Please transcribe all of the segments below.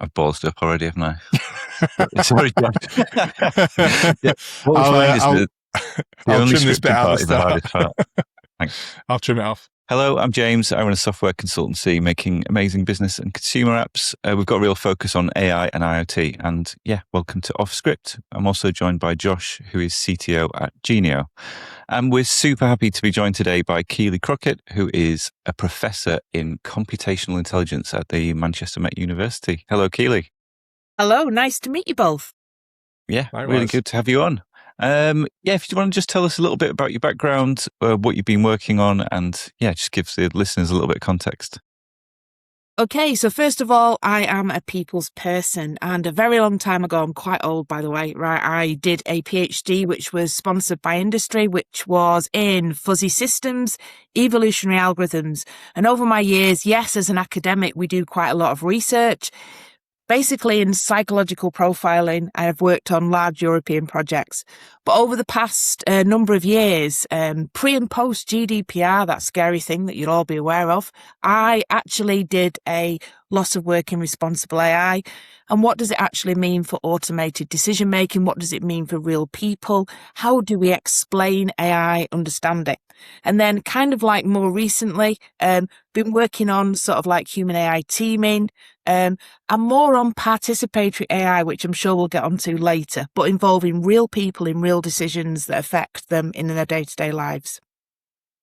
I've ballsed up already, haven't I? Sorry, Josh. Yeah, what we I'll, find is I'll, that the I'll only trim this bit scripting out at part the is the start. hardest part. Thanks. I'll trim it off. Hello, I'm James. I run a software consultancy making amazing business and consumer apps. We've got a real focus on AI and IoT. And yeah, welcome to Off Script. I'm also joined by Josh, who is CTO at Genio. And we're super happy to be joined today by Keely Crockett, who is a professor in computational intelligence at the Manchester Met University. Hello, Keely. Hello, nice to meet you both. Yeah, Likewise. really good to have you on. If you want to just tell us a little bit about your background, what you've been working on, and just give the listeners a little bit of context. Okay, so first of all, I am a people's person, and a very long time ago, I'm quite old, by the way, right? I did a PhD, which was sponsored by industry, which was in fuzzy systems, evolutionary algorithms. And over my years, yes, as an academic, we do quite a lot of research. Basically, in psychological profiling, I have worked on large European projects. But over the past number of years, pre and post GDPR, that scary thing that you'll all be aware of, I actually did a lot of work in responsible AI. And what does it actually mean for automated decision making? What does it mean for real people? How do we explain AI understanding? And then kind of like more recently, been working on sort of like human AI teaming, and more on participatory AI, which I'm sure we'll get onto later, but involving real people in real decisions that affect them in their day-to-day lives.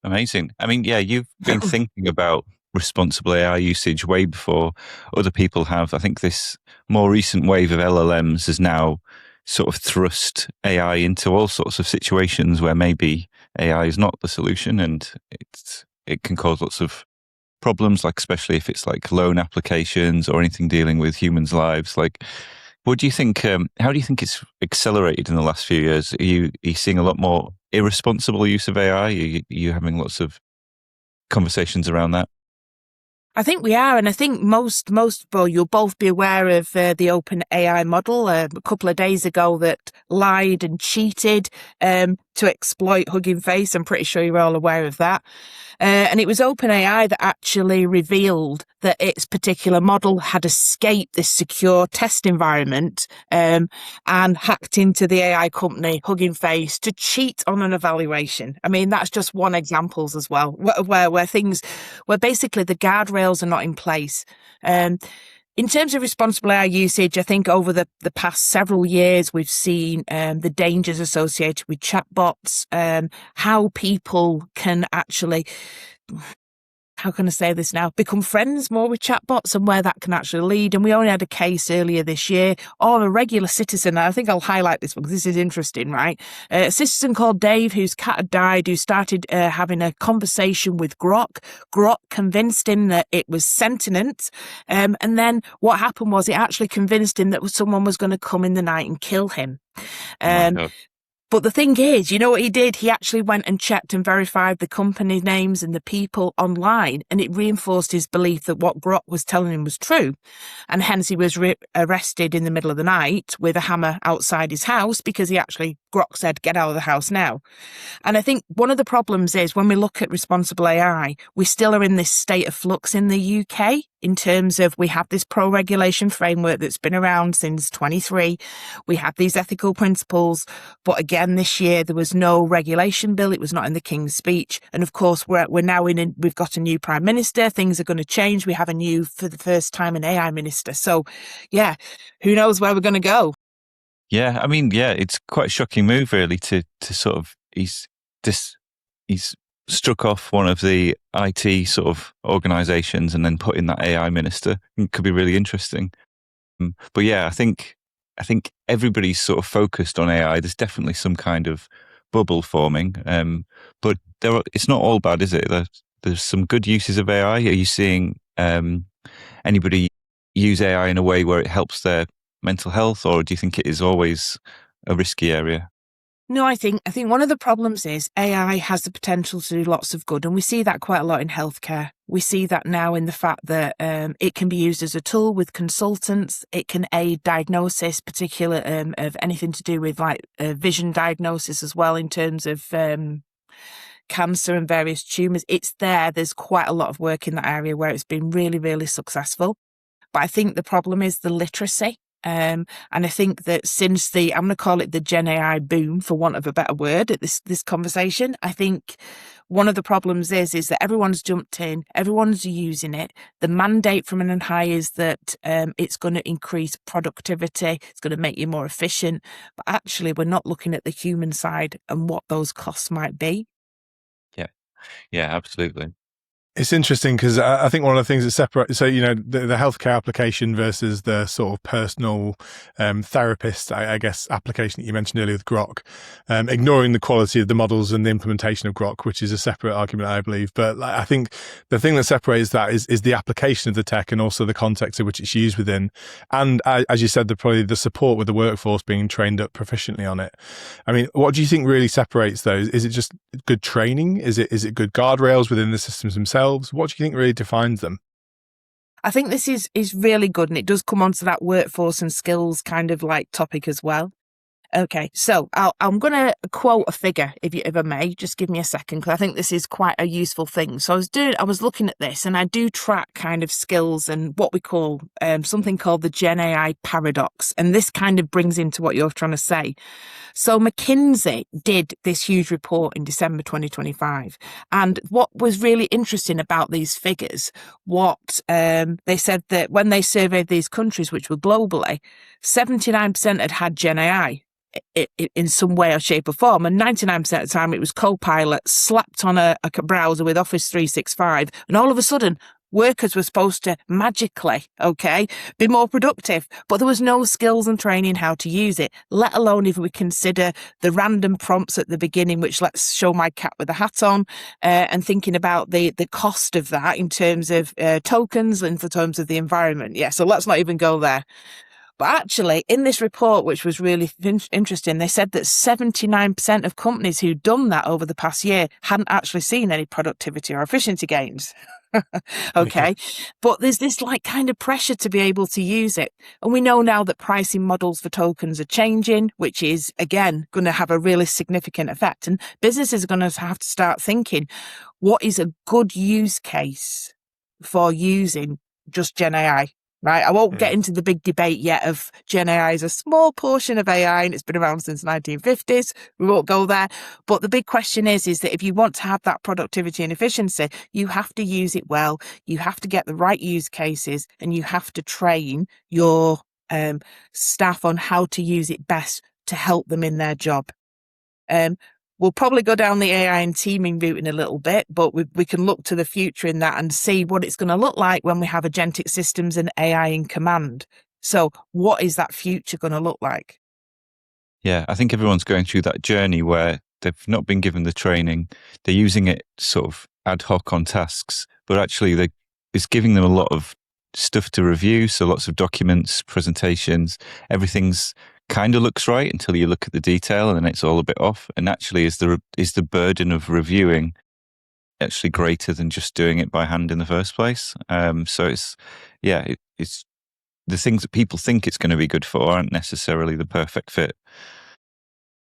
Amazing. I mean, you've been thinking about responsible AI usage way before other people have. I think this more recent wave of LLMs has now sort of thrust AI into all sorts of situations where maybe AI is not the solution, and it can cause lots of problems, like especially if it's like loan applications or anything dealing with humans' lives. Like, what do you think? How do you think it's accelerated in the last few years? Are you seeing a lot more irresponsible use of AI? Are you having lots of conversations around that? I think we are, and I think most, well, you'll both be aware of the open AI model a couple of days ago that lied and cheated to exploit Hugging Face. I'm pretty sure you're all aware of that. And it was OpenAI that actually revealed that its particular model had escaped this secure test environment and hacked into the AI company Hugging Face to cheat on an evaluation. I mean, that's just one example as well, where basically the guardrails are not in place. In terms of responsible AI usage, I think over the past several years, we've seen the dangers associated with chatbots, how people can actually, how can I say this now, become friends more with chatbots and where that can actually lead. And we only had a case earlier this year of a regular citizen. And I think I'll highlight this one because this is interesting, right? A citizen called Dave, whose cat had died, who started having a conversation with Grok. Grok convinced him that it was sentient. And then what happened was it actually convinced him that someone was going to come in the night and kill him. But the thing is, you know what he did? He actually went and checked and verified the company names and the people online, and it reinforced his belief that what Grok was telling him was true. And hence he was arrested in the middle of the night with a hammer outside his house because Grok said, get out of the house now. And I think one of the problems is when we look at responsible AI, we still are in this state of flux in the UK in terms of we have this pro-regulation framework that's been around since 23. We have these ethical principles, but again, this year there was no regulation bill. It was not in the King's speech. And of course, we're now we've got a new Prime Minister. Things are going to change. We have for the first time, an AI minister. So yeah, who knows where we're going to go? Yeah, I mean, it's quite a shocking move, really, to sort of he's struck off one of the IT sort of organizations and then put in that AI minister. It could be really interesting. But yeah, I think everybody's sort of focused on AI. There's definitely some kind of bubble forming, but it's not all bad, is it? There's some good uses of AI. Are you seeing anybody use AI in a way where it helps their mental health, or do you think it is always a risky area? No, I think one of the problems is AI has the potential to do lots of good, and we see that quite a lot in healthcare. We see that now in the fact that it can be used as a tool with consultants. It can aid diagnosis, particularly of anything to do with like vision diagnosis as well in terms of cancer and various tumours. It's there. There's quite a lot of work in that area where it's been really, really successful. But I think the problem is the literacy. And I think that since I'm going to call it the Gen AI boom, for want of a better word, at this conversation, I think one of the problems is that everyone's jumped in, everyone's using it. The mandate from an high is that it's going to increase productivity, it's going to make you more efficient. But actually, we're not looking at the human side and what those costs might be. Yeah, yeah, absolutely. It's interesting because I think one of the things that separates, so, the healthcare application versus the sort of personal therapist, I guess, application that you mentioned earlier with Grok, ignoring the quality of the models and the implementation of Grok, which is a separate argument, I believe. But I think the thing that separates that is the application of the tech and also the context in which it's used within. And as you said, probably the support with the workforce being trained up proficiently on it. I mean, what do you think really separates those? Is it just good training? Is it good guardrails within the systems themselves? What do you think really defines them? I think this is really good, and it does come onto that workforce and skills kind of like topic as well. Okay, so I'm going to quote a figure, if I may. Just give me a second, because I think this is quite a useful thing. So I was looking at this, and I do track kind of skills and what we call something called the Gen AI paradox, and this kind of brings into what you're trying to say. So McKinsey did this huge report in December 2025, and what was really interesting about these figures, what they said that when they surveyed these countries, which were globally, 79% had Gen AI. In some way or shape or form, and 99% of the time it was Copilot slapped on a browser with Office 365, and all of a sudden workers were supposed to magically, be more productive, but there was no skills and training how to use it, let alone if we consider the random prompts at the beginning, which let's show my cat with a hat on, and thinking about the cost of that in terms of tokens and in terms of the environment. Yeah, so let's not even go there. But actually, in this report, which was really interesting, they said that 79% of companies who'd done that over the past year hadn't actually seen any productivity or efficiency gains. Okay. But there's this like kind of pressure to be able to use it. And we know now that pricing models for tokens are changing, which is, again, going to have a really significant effect. And businesses are going to have to start thinking, what is a good use case for using just Gen AI? Right, I won't get into the big debate yet of Gen AI is a small portion of AI and it's been around since the 1950s. We won't go there. But the big question is that if you want to have that productivity and efficiency, you have to use it well. You have to get the right use cases, and you have to train your staff on how to use it best to help them in their job. We'll probably go down the AI and teaming route in a little bit, but we can look to the future in that and see what it's going to look like when we have agentic systems and AI in command. So what is that future going to look like? Yeah, I think everyone's going through that journey where they've not been given the training. They're using it sort of ad hoc on tasks, but actually it's giving them a lot of stuff to review. So lots of documents, presentations, everything's kind of looks right until you look at the detail, and then it's all a bit off. And actually, is the burden of reviewing actually greater than just doing it by hand in the first place? So it's the things that people think it's going to be good for aren't necessarily the perfect fit.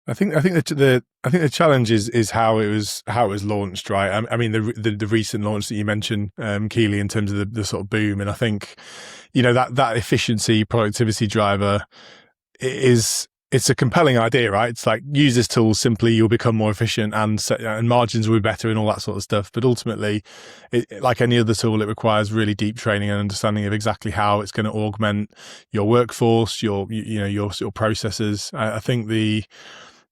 I think the challenge is how it was launched, right? I mean the recent launch that you mentioned, Keely, in terms of the sort of boom, and I think that efficiency, productivity driver it's a compelling idea, right? It's like, use this tool simply, you'll become more efficient, and margins will be better and all that sort of stuff. But ultimately, like any other tool, it requires really deep training and understanding of exactly how it's going to augment your workforce, your processes. I think we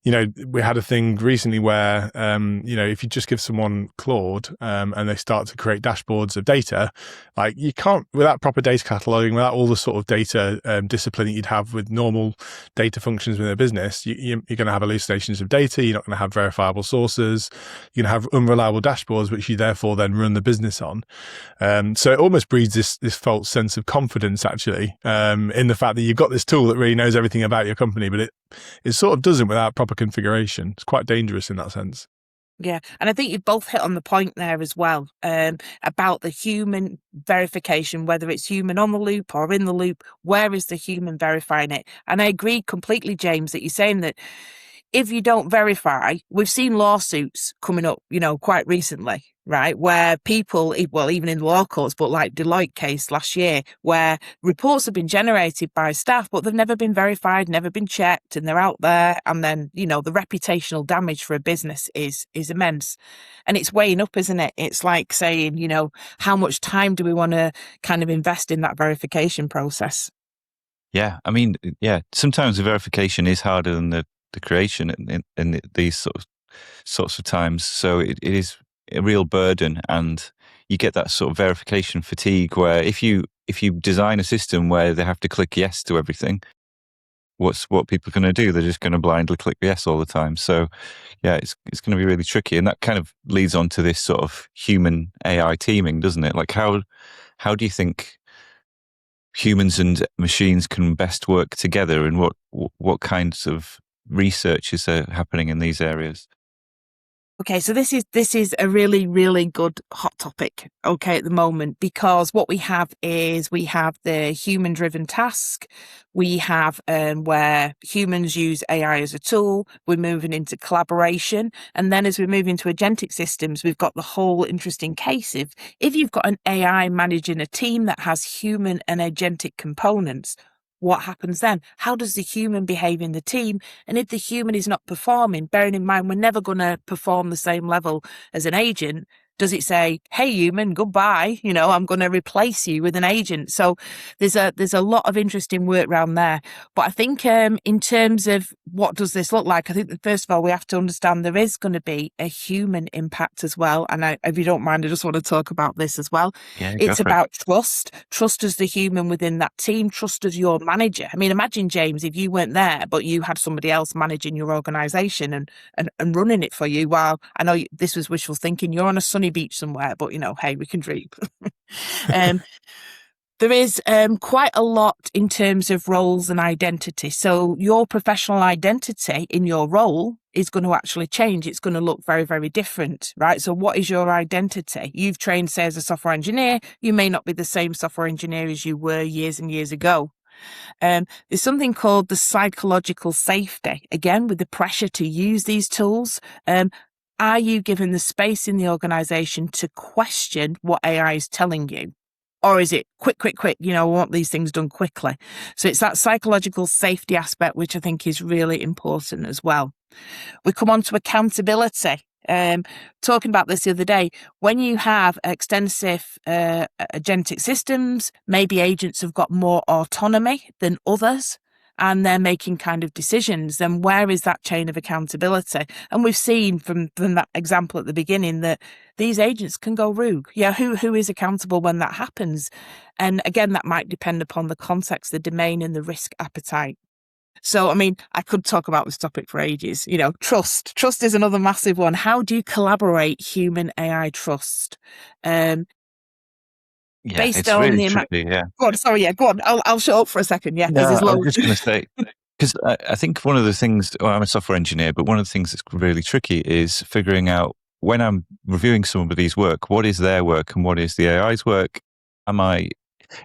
had a thing recently where, if you just give someone Claude and they start to create dashboards of data, like you can't, without proper data cataloging, without all the sort of data discipline that you'd have with normal data functions within a business, you're going to have hallucinations of data. You're not going to have verifiable sources. You're going to have unreliable dashboards, which you therefore then run the business on. So it almost breeds this false sense of confidence, actually, in the fact that you've got this tool that really knows everything about your company, but it sort of doesn't without proper configuration. It's quite dangerous in that sense. Yeah, and I think you both hit on the point there as well, about the human verification, whether it's human on the loop or in the loop, where is the human verifying it? And I agree completely, James, that you're saying that if you don't verify, we've seen lawsuits coming up, quite recently, right? Where people, well, even in law courts, but like Deloitte case last year, where reports have been generated by staff, but they've never been verified, never been checked, and they're out there. And then, the reputational damage for a business is immense. And it's weighing up, isn't it? It's like saying, how much time do we want to kind of invest in that verification process? Yeah, I mean, yeah, sometimes the verification is harder than the creation in these sorts of times. So it is a real burden, and you get that sort of verification fatigue where if you design a system where they have to click yes to everything, what people are going to do? They're just going to blindly click yes all the time. So yeah, it's going to be really tricky, and that kind of leads on to this sort of human AI teaming, doesn't it? Like how do you think humans and machines can best work together, and what kinds of research is happening in these areas? Okay, so this is a really, really good hot topic, okay, at the moment, because what we have is we have the human-driven task. We have where humans use AI as a tool. We're moving into collaboration. And then as we move into agentic systems, we've got the whole interesting case of if you've got an AI managing a team that has human and agentic components, what happens then? How does the human behave in the team? And if the human is not performing, bearing in mind we're never going to perform the same level as an agent, does it say, hey, human, goodbye, I'm going to replace you with an agent? So there's a lot of interesting work around there. But I think in terms of what does this look like, I think that first of all, we have to understand there is going to be a human impact as well. And if you don't mind, I just want to talk about this as well. Yeah, it's about trust as the human within that team, trust as your manager. I mean, imagine, James, if you weren't there, but you had somebody else managing your organization and running it for you. While I know this was wishful thinking, you're on a sunny beach somewhere, but hey, we can dream. There is quite a lot in terms of roles and identity. So your professional identity in your role is going to actually change. It's going to look very, very different, right? So what is your identity? You've trained, say, as a software engineer. You may not be the same software engineer as you were years and years ago. There's something called the psychological safety, again, with the pressure to use these tools. Are you given the space in the organization to question what AI is telling you? Or is it quick, we want these things done quickly. So it's that psychological safety aspect, which I think is really important as well. We come on to accountability. Talking about this the other day, when you have extensive agentic systems, maybe agents have got more autonomy than others, and they're making kind of decisions, then where is that chain of accountability? And we've seen from that example at the beginning that these agents can go rogue. Yeah, who is accountable when that happens? And again, that might depend upon the context, the domain, and the risk appetite. So, I mean, I could talk about this topic for ages. Trust. Trust is another massive one. How do you collaborate human AI trust? Yeah, based it's on really the tricky. Yeah. Go on, sorry, go on. I'll shut up for a second. Yeah, No, because I was just going to say, because I think one of the things, well, I'm a software engineer, but one of the things that's really tricky is figuring out when I'm reviewing somebody's work, what is their work and what is the AI's work?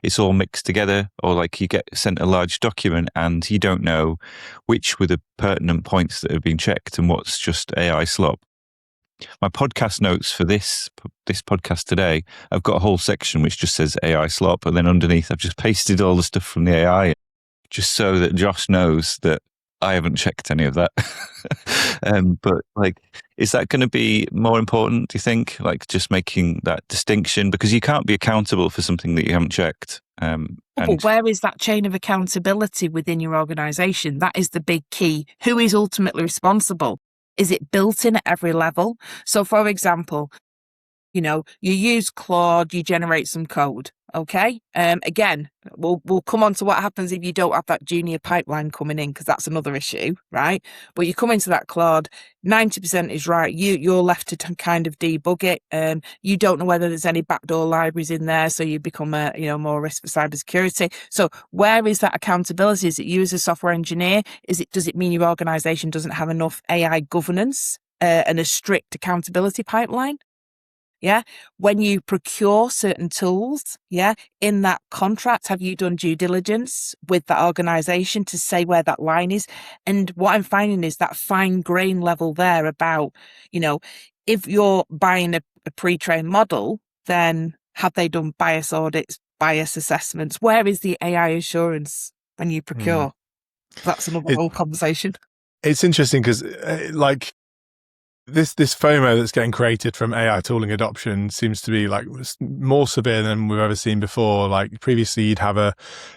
It's all mixed together, or like you get sent a large document and you don't know which were the pertinent points that have been checked and what's just AI slop. My podcast notes for this podcast today, I've got a whole section which just says AI slop, and then underneath I've just pasted all the stuff from the AI, just so that Josh knows that I haven't checked any of that. But like, is that going to be more important, do you think? Like just making that distinction, because you can't be accountable for something that you haven't checked. But where is that chain of accountability within your organization? That is the big key. Who is ultimately responsible? Is it built in at every level? So, for example, you use Claude, you generate some code. Okay. Again, we'll come on to what happens if you don't have that junior pipeline coming in, because that's another issue, right? But you come into that Claude, 90% is right. You're left to kind of debug it. You don't know whether there's any backdoor libraries in there, so you become more risk for cybersecurity. So where is that accountability? Is it you as a software engineer? Does it mean your organization doesn't have enough AI governance and a strict accountability pipeline? Yeah. When you procure certain tools, in that contract, have you done due diligence with that organization to say where that line is? And what I'm finding is that fine grain level there about, if you're buying a a pre-trained model, then have they done bias audits, bias assessments? Where is the AI assurance when you procure? That's another whole conversation. It's interesting because like this FOMO that's getting created from AI tooling adoption seems to be like more severe than we've ever seen before. Like previously, you'd have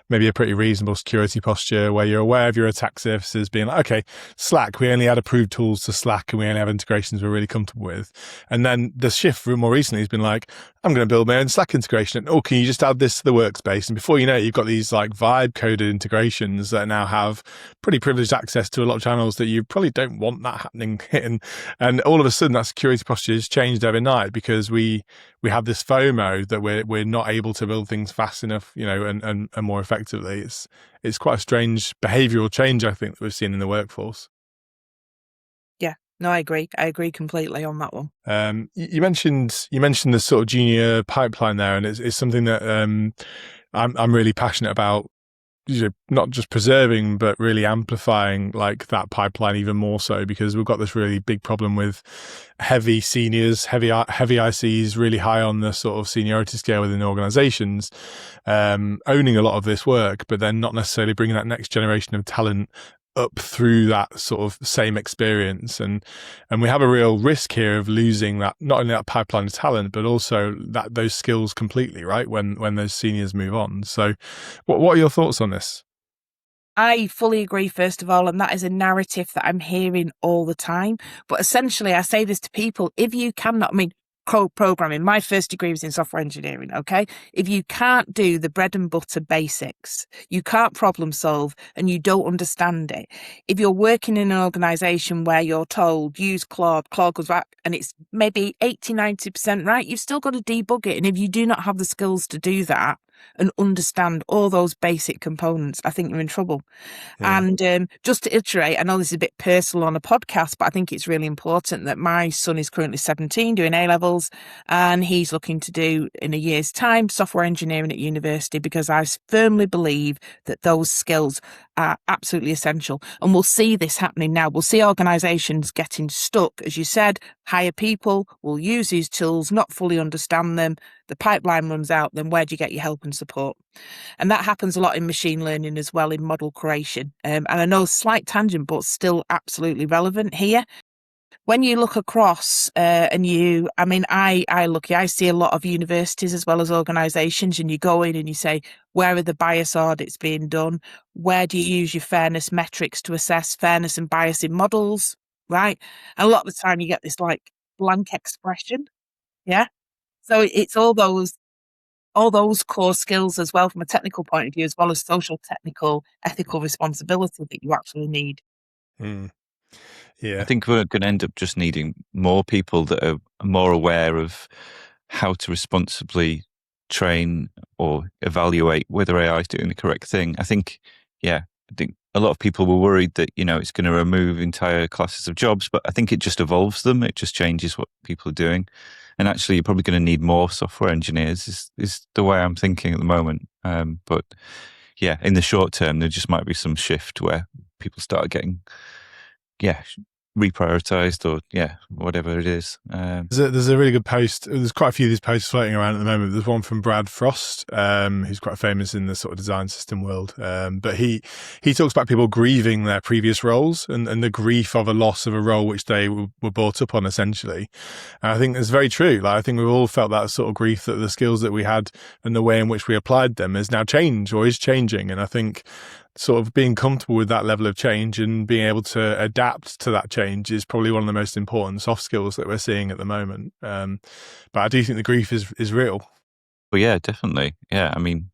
maybe a pretty reasonable security posture where you're aware of your attack surfaces, being like, okay, Slack, we only had approved tools to Slack and we only have integrations we're really comfortable with. And then the shift more recently has been like, I'm going to build my own Slack integration. And, oh, can you just add this to the workspace? And before you know it, you've got these like vibe coded integrations that now have pretty privileged access to a lot of channels that you probably don't want that happening in. And all of a sudden that security posture has changed overnight because we have this FOMO that we're not able to build things fast enough, and more effectively. It's quite a strange behavioral change, I think, that we've seen in the workforce. Yeah, no, I agree. I agree completely on that one. You mentioned the sort of junior pipeline there, and it's something that I'm really passionate about. Not just preserving, but really amplifying like that pipeline even more so, because we've got this really big problem with heavy seniors, heavy ICs, really high on the sort of seniority scale within organizations, owning a lot of this work, but then not necessarily bringing that next generation of talent up through that sort of same experience, and we have a real risk here of losing that, not only that pipeline of talent, but also those skills completely, right, when those seniors move on. So what are your thoughts on this? I fully agree, first of all, and that is a narrative that I'm hearing all the time. But essentially, I say this to people, if you cannot, code programming, my first degree was in software engineering, okay? If you can't do the bread and butter basics, you can't problem solve, and you don't understand it. If you're working in an organization where you're told, use Claude goes back, and it's maybe 80, 90% right, you've still got to debug it. And if you do not have the skills to do that and understand all those basic components, I think you're in trouble. Yeah. And just to iterate, I know this is a bit personal on a podcast, but I think it's really important that my son is currently 17 doing A-levels, and he's looking to do, in a year's time, software engineering at university, because I firmly believe that those skills are absolutely essential. And we'll see this happening now. We'll see organizations getting stuck. As you said, hire people, will use these tools, not fully understand them. The pipeline runs out, then where do you get your help and support? And that happens a lot in machine learning as well, in model creation. And I know, slight tangent, but still absolutely relevant here. When you look across I see a lot of universities as well as organisations, and you go in and you say, where are the bias audits being done? Where do you use your fairness metrics to assess fairness and bias in models, right? And a lot of the time you get this like blank expression, yeah? So it's all those core skills as well from a technical point of view, as well as social, technical, ethical responsibility that you actually need. Yeah. I think we're going to end up just needing more people that are more aware of how to responsibly train or evaluate whether AI is doing the correct thing. I think a lot of people were worried that, it's going to remove entire classes of jobs, but I think it just evolves them. It just changes what people are doing. And actually, you're probably going to need more software engineers is the way I'm thinking at the moment. But yeah, in the short term, there just might be some shift where people start getting, reprioritized or whatever it is. There's a really good post. There's quite a few of these posts floating around at the moment. There's one from Brad Frost, who's quite famous in the sort of design system world. But he talks about people grieving their previous roles and the grief of a loss of a role which they were brought up on, essentially. And I think it's very true. Like, I think we've all felt that sort of grief, that the skills that we had and the way in which we applied them has now changed or is changing. And I think sort of being comfortable with that level of change and being able to adapt to that change is probably one of the most important soft skills that we're seeing at the moment. But I do think the grief is real. Well, yeah, definitely. Yeah. I mean,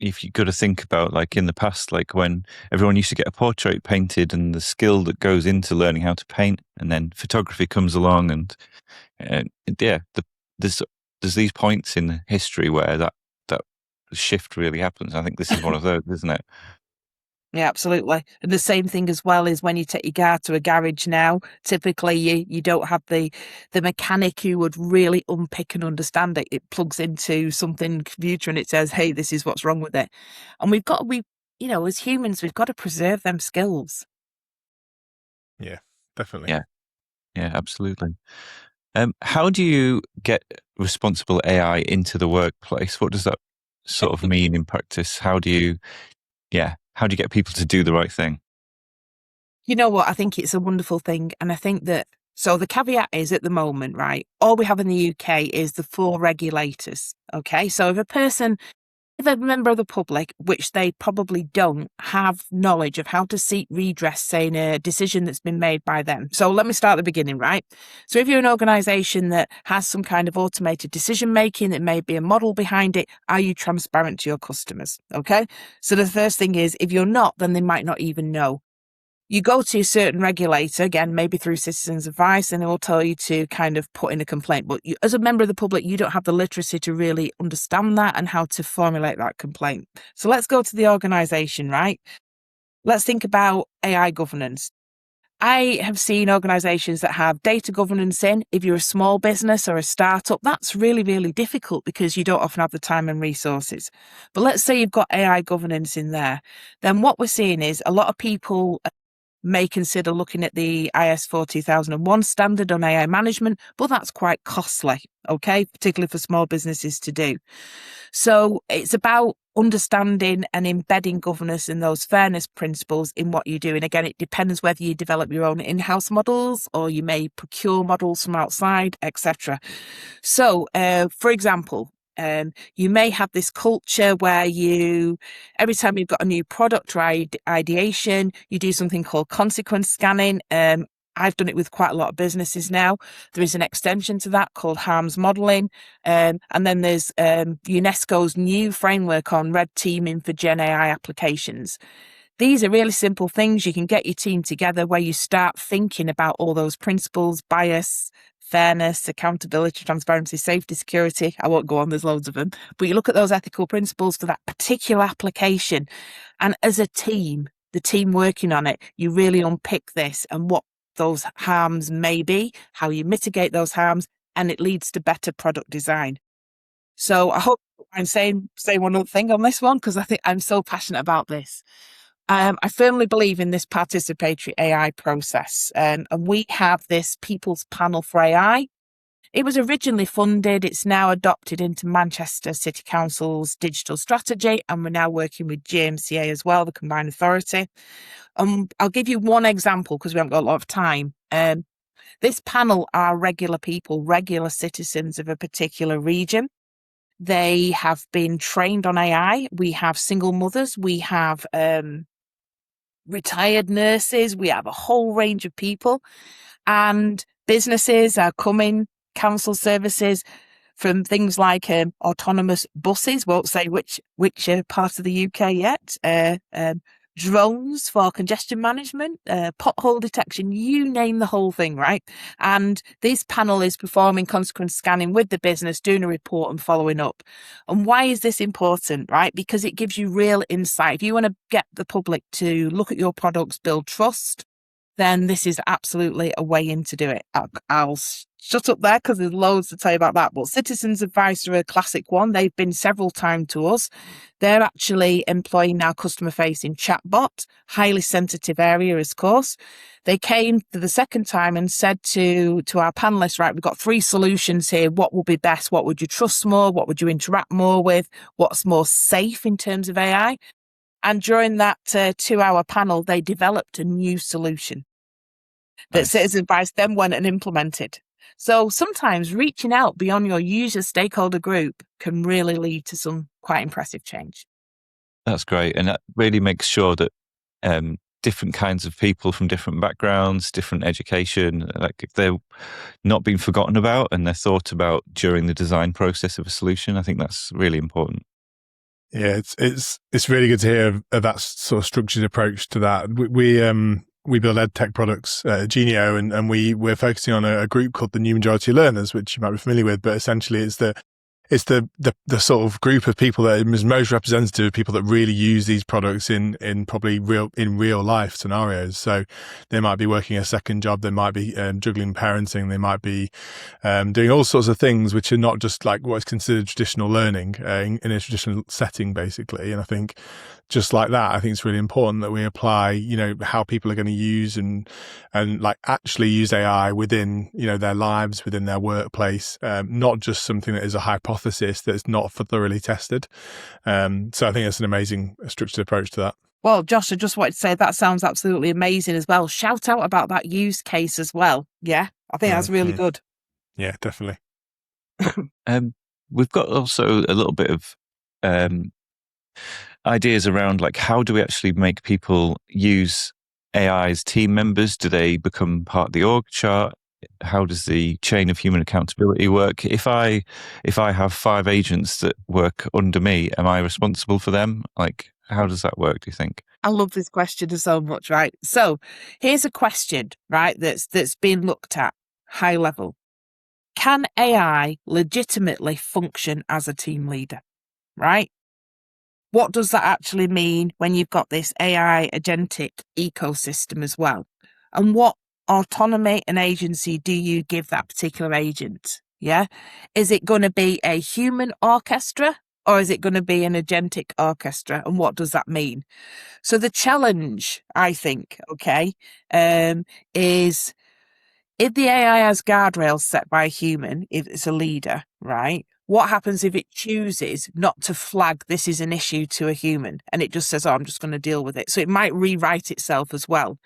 if you got to think about, like, in the past, like when everyone used to get a portrait painted and the skill that goes into learning how to paint, and then photography comes along, and there's these points in history where that shift really happens. I think this is one of those, isn't it? Yeah, absolutely. And the same thing as well is when you take your car to a garage now, typically you don't have the mechanic who would really unpick and understand it. It plugs into something computer and it says, hey, this is what's wrong with it. And as humans, we've got to preserve them skills. Yeah, definitely. Yeah, absolutely. How do you get responsible AI into the workplace? What does that sort of mean in practice? How do you get people to do the right thing? You know what? I think it's a wonderful thing. And I think that, so the caveat is at the moment, right? All we have in the UK is the 4 regulators. Okay. So if a member of the public, which they probably don't, have knowledge of how to seek redress, say, in a decision that's been made by them. So let me start at the beginning, right? So if you're an organisation that has some kind of automated decision making, that may be a model behind it, are you transparent to your customers? Okay. So the first thing is, if you're not, then they might not even know. You go to a certain regulator, again, maybe through citizens' advice, and they will tell you to kind of put in a complaint. But you, as a member of the public, you don't have the literacy to really understand that and how to formulate that complaint. So let's go to the organisation, right? Let's think about AI governance. I have seen organisations that have data governance in. If you're a small business or a startup, that's really, really difficult because you don't often have the time and resources. But let's say you've got AI governance in there. Then what we're seeing is a lot of people may consider looking at the IS 42001 standard on AI management, but that's quite costly, okay, particularly for small businesses to do. So it's about understanding and embedding governance in those fairness principles in what you do. And again, it depends whether you develop your own in-house models or you may procure models from outside, etc. So, for example, you may have this culture where every time you've got a new product or ideation, you do something called consequence scanning. I've done it with quite a lot of businesses now. There is an extension to that called harms modelling. And then there's UNESCO's new framework on red teaming for Gen AI applications. These are really simple things. You can get your team together where you start thinking about all those principles: bias, fairness, accountability, transparency, safety, security. I won't go on, there's loads of them. But you look at those ethical principles for that particular application. And as a team, the team working on it, you really unpick this and what those harms may be, how you mitigate those harms, and it leads to better product design. So I hope I'm saying one other thing on this one, because I think I'm so passionate about this. I firmly believe in this participatory AI process, and we have this People's Panel for AI. It was originally funded. It's now adopted into Manchester City Council's digital strategy, and we're now working with GMCA as well, the combined authority. I'll give you one example because we haven't got a lot of time. This panel are regular people, regular citizens of a particular region. They have been trained on AI. We have single mothers. We have retired nurses. We have a whole range of people, and businesses are coming, council services, from things like autonomous buses. Won't say which part of the UK yet. Drones for congestion management, pothole detection, you name the whole thing, right? And this panel is performing consequence scanning with the business, doing a report and following up. And why is this important, right? Because it gives you real insight. If you want to get the public to look at your products, build trust, then this is absolutely a way in to do it. I'll shut up there because there's loads to tell you about that. But Citizens Advice are a classic one. They've been several times to us. They're actually employing now customer-facing chatbot, highly sensitive area, of course. They came for the second time and said to our panelists, right, we've got 3 solutions here. What will be best? What would you trust more? What would you interact more with? What's more safe in terms of AI? And during that 2-hour panel, they developed a new solution that Citizens Advice then went and implemented. So sometimes reaching out beyond your user stakeholder group can really lead to some quite impressive change. That's great. And that really makes sure that different kinds of people from different backgrounds, different education, like they're not being forgotten about and they're thought about during the design process of a solution. I think that's really important. Yeah, it's really good to hear of that sort of structured approach to that. We build ed tech products at Genio, and we're focusing on a group called the New Majority Learners, which you might be familiar with. But essentially, it's the sort of group of people that is most representative of people that really use these products in probably real life scenarios. So they might be working a second job, they might be juggling parenting, they might be doing all sorts of things which are not just like what's considered traditional learning in a traditional setting, basically. And I think just like that, I think it's really important that we apply, how people are going to use and like actually use AI within, their lives, within their workplace, not just something that is a hypothesis that's not thoroughly tested. So I think it's an amazing structured approach to that. Well, Josh, I just wanted to say that sounds absolutely amazing as well. Shout out about that use case as well. Yeah, I think that's really good. Yeah, definitely. We've got also a little bit of ideas around like how do we actually make people use AI as team members? Do they become part of the org chart? How does the chain of human accountability work? If I have 5 agents that work under me, am I responsible for them? Like, how does that work, do you think? I love this question so much, right? So here's a question, right, that's been looked at high level. Can AI legitimately function as a team leader, right? What does that actually mean when you've got this AI agentic ecosystem as well? And what autonomy and agency do you give that particular agent? Yeah. Is it going to be a human orchestra or is it going to be an agentic orchestra? And what does that mean? So the challenge, I think, is if the AI has guardrails set by a human, if it's a leader, right? What happens if it chooses not to flag this is an issue to a human and it just says, oh, I'm just going to deal with it. So it might rewrite itself as well.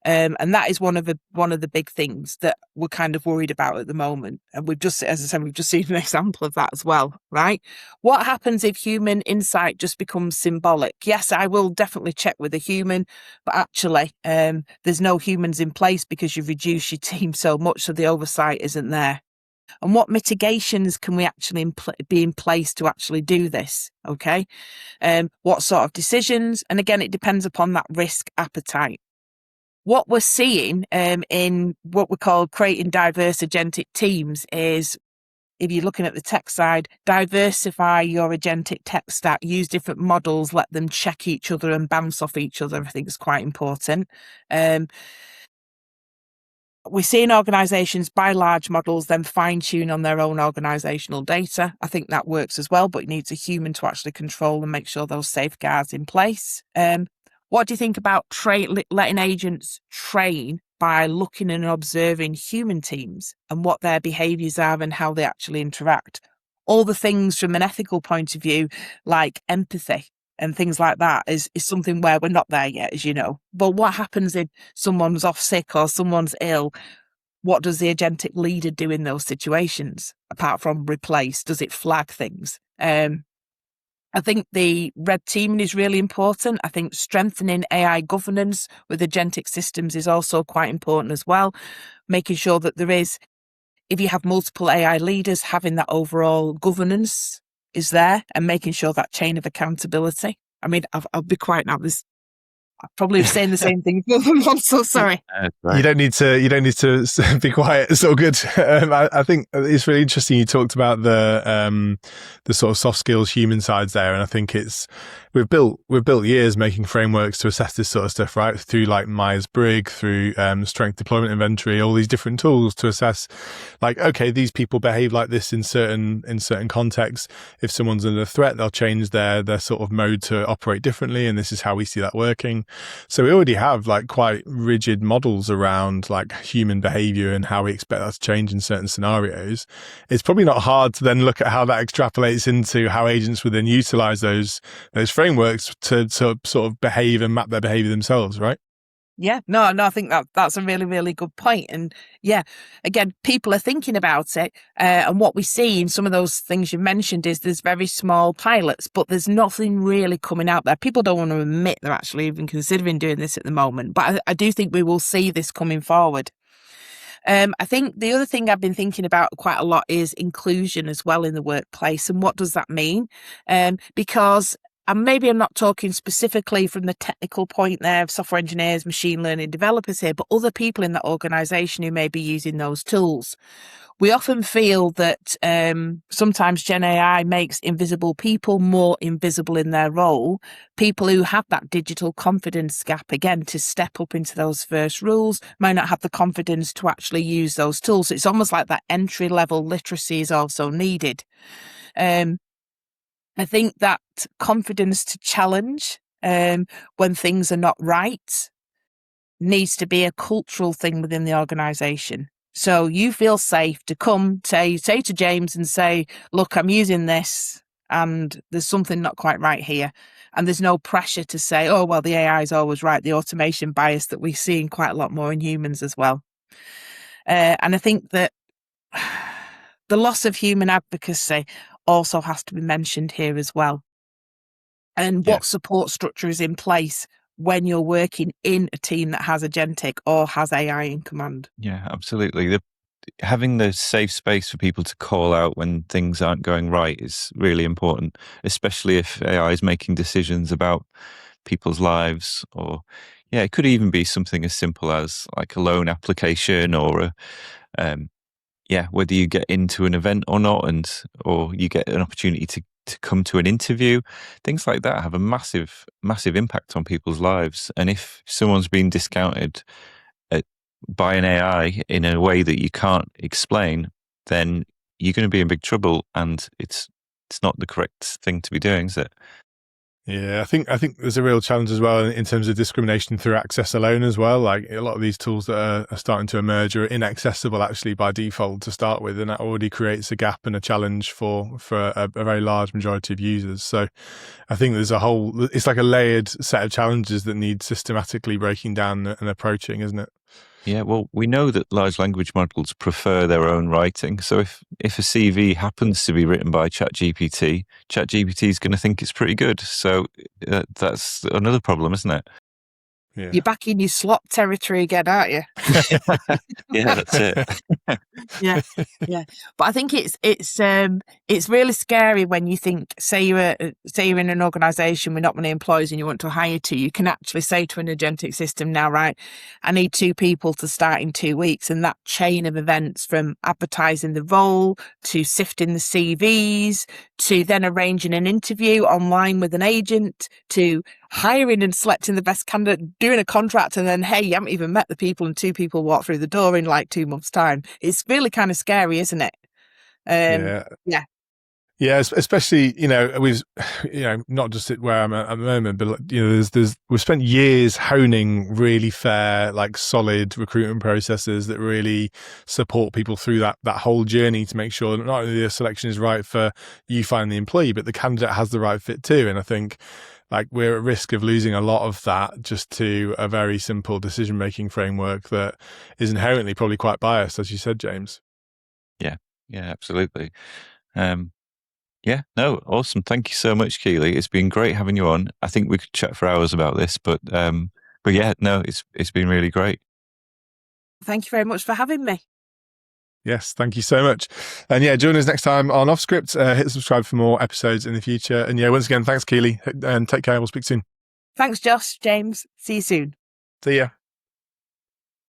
And that is one of the big things that we're kind of worried about at the moment. And we've just, as I said, we've just seen an example of that as well, right? What happens if human insight just becomes symbolic? Yes, I will definitely check with a human, but actually there's no humans in place because you've reduced your team so much, so the oversight isn't there. And what mitigations can we actually be in place to actually do this? Okay. What sort of decisions? And again, it depends upon that risk appetite. What we're seeing in what we call creating diverse agentic teams is, if you're looking at the tech side, diversify your agentic tech stack, use different models, let them check each other and bounce off each other. I think is quite important. We're seeing organisations buy large models, then fine-tune on their own organisational data. I think that works as well, but it needs a human to actually control and make sure those safeguards in place. What do you think about letting agents train by looking and observing human teams and what their behaviours are and how they actually interact? All the things from an ethical point of view, like empathy and things like that, is something where we're not there yet, as you know. But what happens if someone's off sick or someone's ill? What does the agentic leader do in those situations? Apart from replace, does it flag things? I think the red teaming is really important. I think strengthening AI governance with agentic systems is also quite important as well. Making sure that there is, if you have multiple AI leaders, having that overall governance is there and making sure that chain of accountability. I mean, I'll be quiet now. I probably was saying the same thing. I'm so sorry. You don't need to be quiet. It's all good. I think it's really interesting. You talked about the sort of soft skills, human sides there, and I think we've built years making frameworks to assess this sort of stuff, right? Through like Myers-Briggs, through strength deployment inventory, all these different tools to assess, like, okay, these people behave like this in certain contexts. If someone's under threat, they'll change their sort of mode to operate differently, and this is how we see that working. So we already have like quite rigid models around like human behavior and how we expect that to change in certain scenarios. It's probably not hard to then look at how that extrapolates into how agents would then utilize those frameworks to sort of behave and map their behavior themselves, right? Yeah, no, I think that's a really, really good point. And yeah, again, people are thinking about it. And what we see in some of those things you mentioned is there's very small pilots, but there's nothing really coming out there. People don't want to admit they're actually even considering doing this at the moment. But I do think we will see this coming forward. I think the other thing I've been thinking about quite a lot is inclusion as well in the workplace. And what does that mean? Because and maybe I'm not talking specifically from the technical point there of software engineers, machine learning developers here, but other people in that organization who may be using those tools. We often feel that sometimes Gen AI makes invisible people more invisible in their role. People who have that digital confidence gap, again, to step up into those first rules, might not have the confidence to actually use those tools. It's almost like that entry-level literacy is also needed. I think that confidence to challenge when things are not right needs to be a cultural thing within the organisation. So you feel safe to come say to James and say, look, I'm using this and there's something not quite right here. And there's no pressure to say, oh, well, the AI is always right, the automation bias that we see in quite a lot more in humans as well. And I think that the loss of human advocacy also has to be mentioned here as well. And what support structure is in place when you're working in a team that has agentic or has AI in command. Yeah, absolutely. Having the safe space for people to call out when things aren't going right is really important, especially if AI is making decisions about people's lives, or it could even be something as simple as like a loan application, or whether you get into an event or not, or you get an opportunity to come to an interview. Things like that have a massive impact on people's lives. And if someone's been discounted by an AI in a way that you can't explain, then you're going to be in big trouble, and it's not the correct thing to be doing, is it? Yeah, I think there's a real challenge as well in terms of discrimination through access alone as well. Like a lot of these tools that are starting to emerge are inaccessible actually by default to start with, and that already creates a gap and a challenge for a very large majority of users. So I think it's like a layered set of challenges that need systematically breaking down and approaching, isn't it? Yeah, well, we know that large language models prefer their own writing. So if a CV happens to be written by ChatGPT is going to think it's pretty good. So that's another problem, isn't it? Yeah. You're back in your slop territory again, aren't you? Yeah, that's it. Yeah. But I think it's really scary when you think, say you're in an organisation with not many employees and you want to hire two, you can actually say to an agentic system now, right, I need 2 people to start in 2 weeks, and that chain of events from advertising the role to sifting the CVs to then arranging an interview online with an agent to hiring and selecting the best candidate, doing a contract, and then, hey, you haven't even met the people and 2 people walk through the door in like 2 months' time. It's really kind of scary, isn't it? Yeah, especially, we've, not just where I'm at the moment, but, we've spent years honing really fair, like solid recruitment processes that really support people through that whole journey to make sure that not only the selection is right for you finding the employee, but the candidate has the right fit too. And I think like we're at risk of losing a lot of that just to a very simple decision-making framework that is inherently probably quite biased, as you said, James. Yeah, absolutely. No, awesome. Thank you so much, Keely. It's been great having you on. I think we could chat for hours about this, but it's been really great. Thank you very much for having me. Yes, thank you so much. And join us next time on Off Script. Hit subscribe for more episodes in the future. And once again, thanks, Keely, and take care. We'll speak soon. Thanks, Josh, James. See you soon. See ya.